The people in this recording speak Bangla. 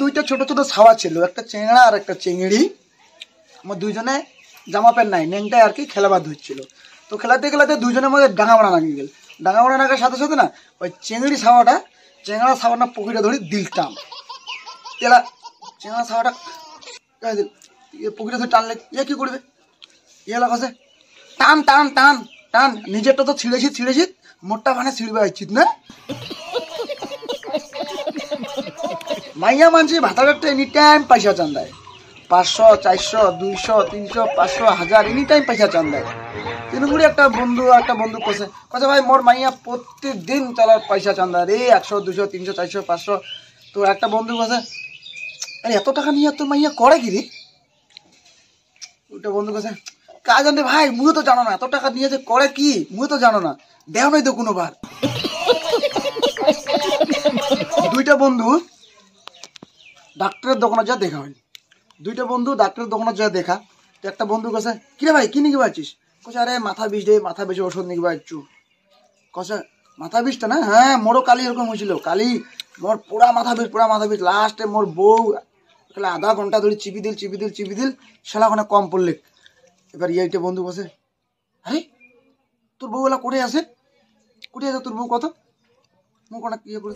দুইটা ছোট ছোট ছাওয়া ছিল, একটা চেংড়া আর একটা চেংড়ি। আমার দুইজনে জামা প্যান্ট নাই, নেংটায় আর কি খেলাবাদ হচ্ছিল। তো খেলাতে খেলাতে দুইজনের মধ্যে ডাঙা মারা লাগিয়ে গেল। ডাঙা মারা লাগার সাথে সাথে না ওই চেংড়ি চেংড়া ছাওয়াটা পুকুরে ধরে দিলটাম। এলা চেংড়া ছাওয়াটা পুকুরে ধরে টানলে ইয়ে কী করবে? এলা কাছে টান টান টান টান, নিজেরটা তো ছিঁড়েছি মোটটা ভানে ছিঁড়বে উচিত না। মাইয়া মানছি ভাতাটা এনি টাইম পয়সা চান্দায়, 500 400 200 300 500 1000 এনি টাইম পয়সা চান্দায়। তিনগুড়ি একটা বন্ধু কছে ভাই মোর মাইয়া প্রত্যেকদিন চলার পয়সা চান্দা রে, 100 200 300 400 500। তো একটা বন্ধু কছে আরে এত টাকা নিয়ে তোর মাইয়া করে কি রে? ওটা বন্ধু কছে কাজ জানতে ভাই, মুই তো জানো না এত টাকা নিয়ে যে করে কি, মুই তো জানো না, দেও নাই তো কোনো বার। দুইটা বন্ধু ডাক্তারের দোকানে যা দেখা হয়, দুইটা বন্ধু ডাক্তারের দোকানে যা দেখা। তো একটা বন্ধু কছে কিরে ভাই কি নিকে পাচ্ছিস? কছে আরে মাথা বিষ রে, মাথা বিষে ওষুধ নিকে পাচ্ছু। কছে মাথা বিষটা না? হ্যাঁ মোরও কালি এরকম হয়েছিল, কালি মোর পুরা মাথা বিষ। লাস্টে মোর বউ আধা ঘন্টা ধরে চিপি দিল সেলা ওখানে কম পড়লে। এবার এইটা বন্ধু বসে আরে তোর বউ এলা কোটে আছে তোর বউ কত মুখ অনেক ইয়ে করে